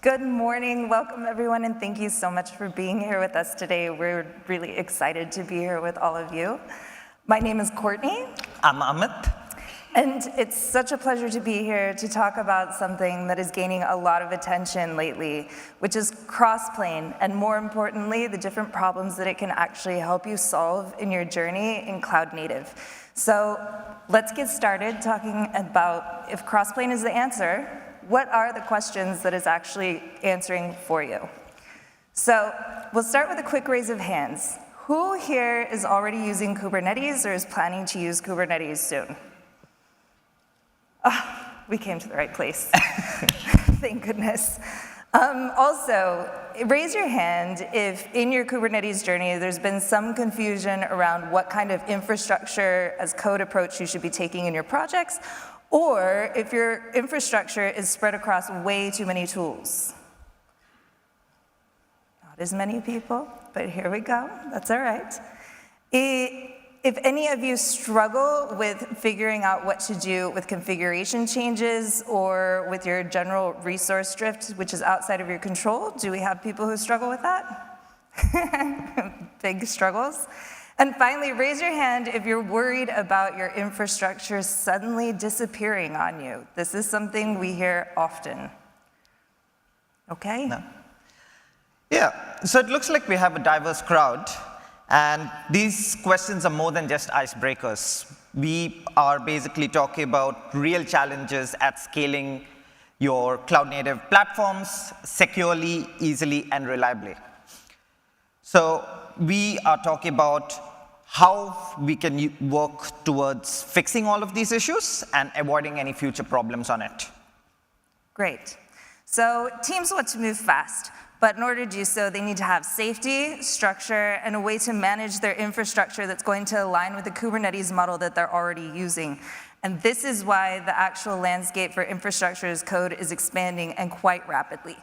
Good morning, welcome everyone, and thank you so much for being here with us today. We're really excited to be here with all of you. My name is Courtney. I'm Amit. And it's such a pleasure to be here to talk about something that is gaining a lot of attention lately, which is Crossplane, and more importantly, the different problems that it can actually help you solve in your journey in cloud native. So let's get started talking about if Crossplane is the answer, what are the questions that it's actually answering for you? So we'll start with a quick raise of hands. Who here is already using Kubernetes or is planning to use Kubernetes soon? Oh, we came to the right place. Thank goodness. Also, raise your hand if in your Kubernetes journey there's been some confusion around what kind of infrastructure as code approach you should be taking in your projects, or if your infrastructure is spread across way too many tools. Not as many people, but here we go, that's all right. If any of you struggle with figuring out what to do with configuration changes or with your general resource drift, which is outside of your control, do we have people who struggle with that? Big struggles. And finally, raise your hand if you're worried about your infrastructure suddenly disappearing on you. This is something we hear often. Okay? No. Yeah, so it looks like we have a diverse crowd. And these questions are more than just icebreakers. We are basically talking about real challenges at scaling your cloud-native platforms securely, easily, and reliably. So we are talking about how we can work towards fixing all of these issues and avoiding any future problems on it. Great. So teams want to move fast. But in order to do so, they need to have safety, structure, and a way to manage their infrastructure that's going to align with the Kubernetes model that they're already using. And this is why the actual landscape for infrastructure as code is expanding and quite rapidly.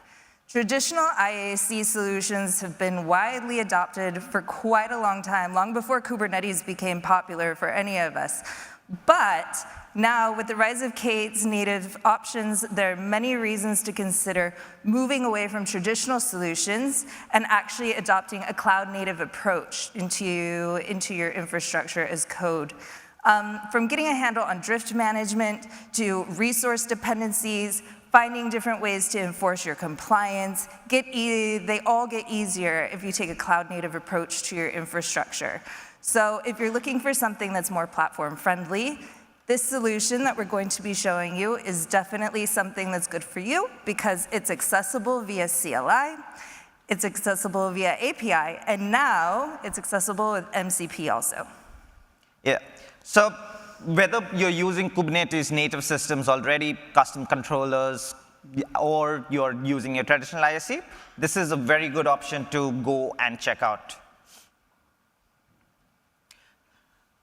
Traditional IAC solutions have been widely adopted for quite a long time, long before Kubernetes became popular for any of us. But now, with the rise of K8's native options, there are many reasons to consider moving away from traditional solutions and actually adopting a cloud-native approach into your infrastructure as code. From getting a handle on drift management to resource dependencies, finding different ways to enforce your compliance, they all get easier if you take a cloud-native approach to your infrastructure. So if you're looking for something that's more platform-friendly, this solution that we're going to be showing you is definitely something that's good for you because it's accessible via CLI, it's accessible via API, and now it's accessible with MCP also. Yeah, so whether you're using Kubernetes native systems already, custom controllers, or you're using your traditional ISC, this is a very good option to go and check out.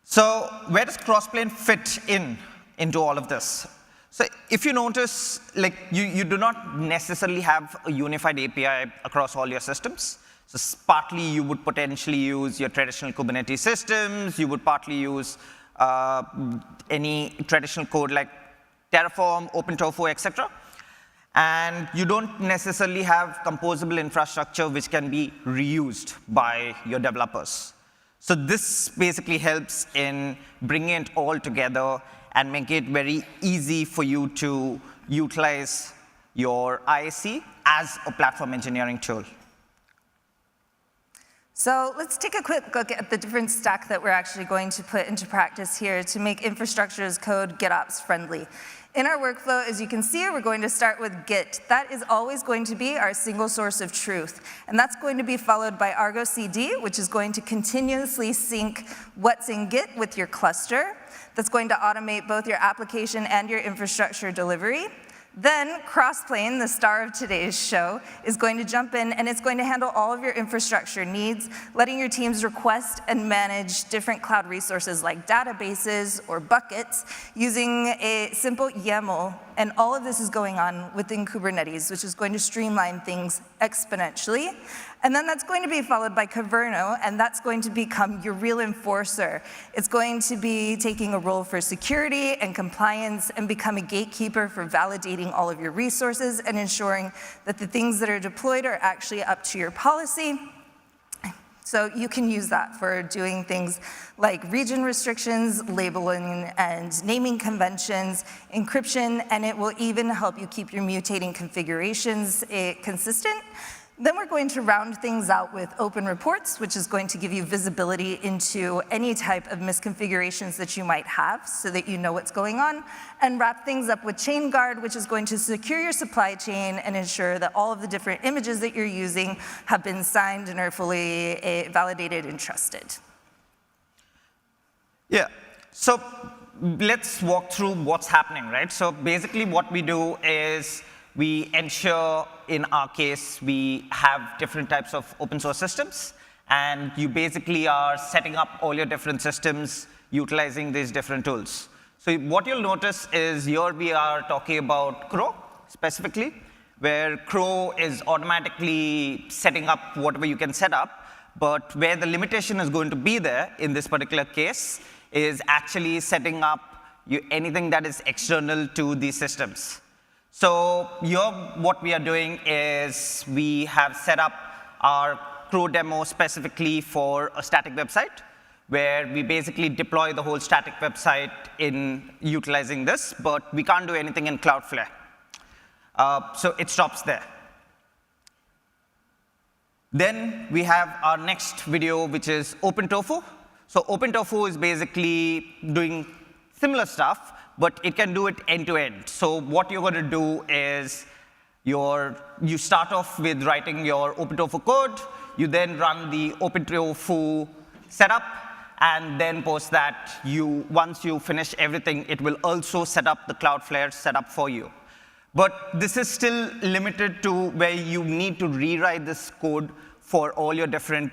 So where does Crossplane fit into all of this? So if you notice, like you do not necessarily have a unified API across all your systems. So partly you would potentially use your traditional Kubernetes systems. You would partly use any traditional code like Terraform, OpenTofu, etc. And you don't necessarily have composable infrastructure which can be reused by your developers. So this basically helps in bringing it all together and make it very easy for you to utilize your ISC as a platform engineering tool. So let's take a quick look at the different stack that we're actually going to put into practice here to make infrastructure as code GitOps friendly. In our workflow, as you can see, we're going to start with Git. That is always going to be our single source of truth. And that's going to be followed by ArgoCD, which is going to continuously sync what's in Git with your cluster. That's going to automate both your application and your infrastructure delivery. Then Crossplane, the star of today's show, is going to jump in and it's going to handle all of your infrastructure needs, letting your teams request and manage different cloud resources like databases or buckets using a simple YAML. And all of this is going on within Kubernetes, which is going to streamline things exponentially. And then that's going to be followed by Kyverno, and that's going to become your real enforcer. It's going to be taking a role for security and compliance and become a gatekeeper for validating all of your resources and ensuring that the things that are deployed are actually up to your policy. So you can use that for doing things like region restrictions, labeling and naming conventions, encryption, and it will even help you keep your mutating configurations consistent. Then we're going to round things out with open reports, which is going to give you visibility into any type of misconfigurations that you might have so that you know what's going on, and wrap things up with chain guard, which is going to secure your supply chain and ensure that all of the different images that you're using have been signed and are fully validated and trusted. Yeah, so let's walk through what's happening, right? So basically what we do is we ensure, in our case, we have different types of open source systems, and you basically are setting up all your different systems utilizing these different tools. So what you'll notice is here we are talking about Crow specifically, where Crow is automatically setting up whatever you can set up, but where the limitation is going to be there in this particular case is actually setting up anything that is external to these systems. So here, what we are doing is we have set up our Crow demo specifically for a static website, where we basically deploy the whole static website in utilizing this, but we can't do anything in Cloudflare. So it stops there. Then we have our next video, which is OpenTofu. So OpenTofu is basically doing similar stuff, but it can do it end-to-end. So what you're going to do is you start off with writing your OpenTofu code. You then run the OpenTofu setup, and then post that, once you finish everything, it will also set up the Cloudflare setup for you. But this is still limited to where you need to rewrite this code for all your different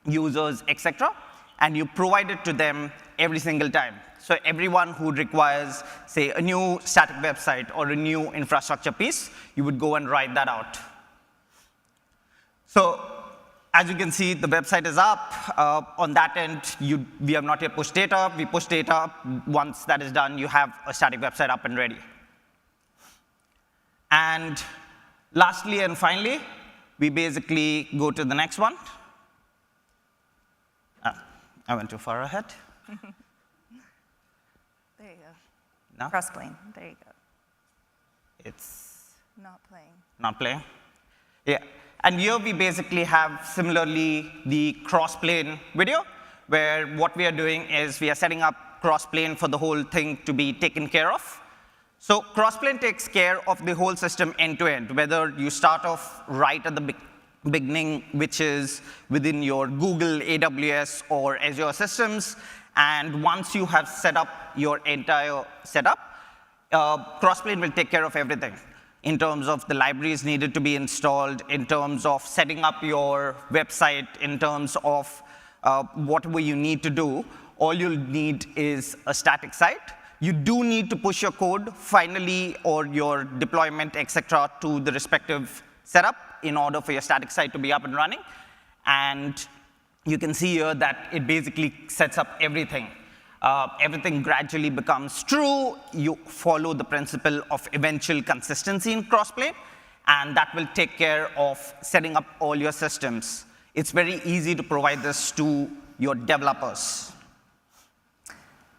users, etc., and you provide it to them every single time. So everyone who requires, say, a new static website or a new infrastructure piece, you would go and write that out. So as you can see, the website is up. On that end, we have not yet pushed data. We push data. Once that is done, you have a static website up and ready. And lastly and finally, we basically go to the next one. I went too far ahead. There you go. No? Crossplane. There you go. It's not playing. Not playing? Yeah. And here we basically have similarly the Crossplane video, where what we are doing is we are setting up Crossplane for the whole thing to be taken care of. So Crossplane takes care of the whole system end-to-end, whether you start off right at the beginning, which is within your Google, AWS, or Azure systems. And once you have set up your entire setup, Crossplane will take care of everything in terms of the libraries needed to be installed, in terms of setting up your website, in terms of whatever you need to do. All you'll need is a static site. You do need to push your code finally, or your deployment, etc., to the respective setup in order for your static site to be up and running. And you can see here that it basically sets up everything. Everything gradually becomes true. You follow the principle of eventual consistency in Crossplane, and that will take care of setting up all your systems. It's very easy to provide this to your developers.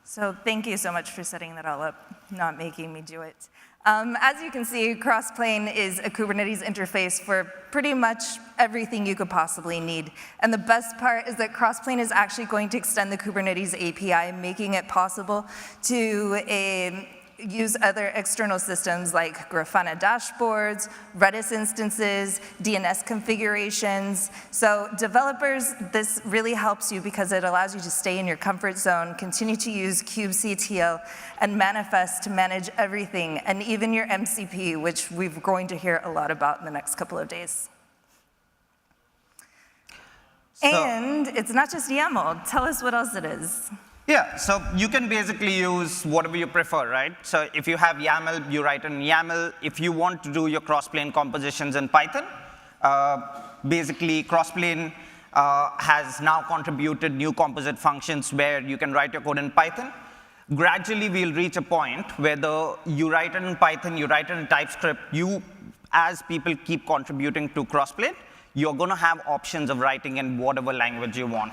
So thank you so much for setting that all up, not making me do it. As you can see, Crossplane is a Kubernetes interface for pretty much everything you could possibly need. And the best part is that Crossplane is actually going to extend the Kubernetes API, making it possible to use other external systems like Grafana dashboards, Redis instances, DNS configurations. So developers, this really helps you because it allows you to stay in your comfort zone, continue to use kubectl, and manifest to manage everything, and even your MCP, which we're going to hear a lot about in the next couple of days. And it's not just YAML. Tell us what else it is. Yeah, so you can basically use whatever you prefer, right? So if you have YAML, you write in YAML. If you want to do your Crossplane compositions in Python, Basically, Crossplane has now contributed new composite functions where you can write your code in Python. Gradually, we'll reach a point whether you write it in Python, you write it in TypeScript, as people keep contributing to Crossplane, you're going to have options of writing in whatever language you want.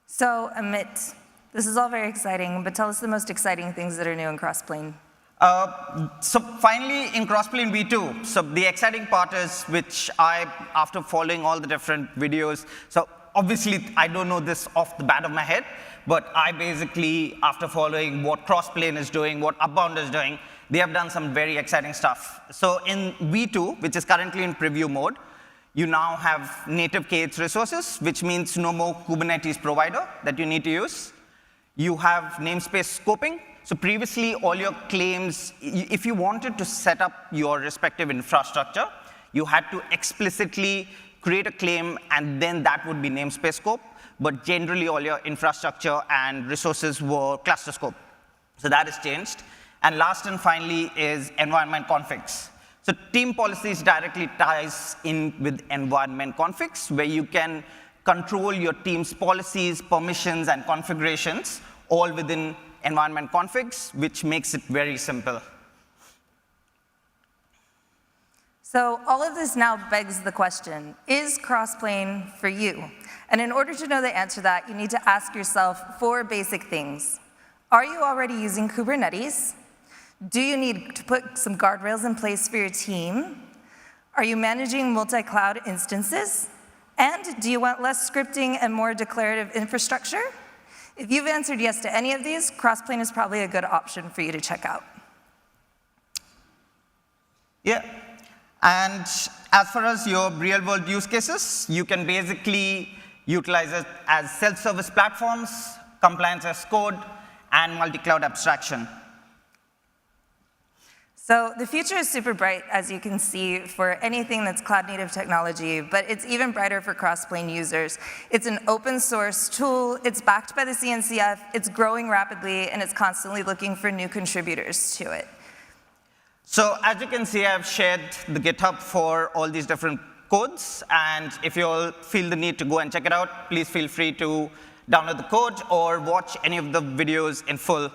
So, Amit, this is all very exciting, but tell us the most exciting things that are new in Crossplane. So finally, in Crossplane V2, so the exciting part is, which after following all the different videos, so obviously I don't know this off the bat of my head, but I basically, after following what Crossplane is doing, what Upbound is doing, they have done some very exciting stuff. So in V2, which is currently in preview mode, you now have native KH resources, which means no more Kubernetes provider that you need to use. You have namespace scoping. So previously, all your claims, if you wanted to set up your respective infrastructure, you had to explicitly create a claim, and then that would be namespace scope. But generally, all your infrastructure and resources were cluster scope. So that has changed. And last and finally is environment configs. So team policies directly ties in with environment configs, where you can control your team's policies, permissions, and configurations all within environment configs, which makes it very simple. So all of this now begs the question, is Crossplane for you? And in order to know the answer to that, you need to ask yourself 4 basic things. Are you already using Kubernetes? Do you need to put some guardrails in place for your team? Are you managing multi-cloud instances? And do you want less scripting and more declarative infrastructure? If you've answered yes to any of these, Crossplane is probably a good option for you to check out. Yeah. And as far as your real-world use cases, you can basically utilize it as self-service platforms, compliance as code, and multi-cloud abstraction. So the future is super bright, as you can see, for anything that's cloud-native technology, but it's even brighter for Crossplane users. It's an open source tool, it's backed by the CNCF, it's growing rapidly, and it's constantly looking for new contributors to it. So as you can see, I've shared the GitHub for all these different codes, and if you all feel the need to go and check it out, please feel free to download the code or watch any of the videos in full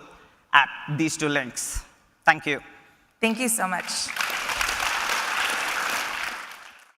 at these 2 links. Thank you. Thank you so much.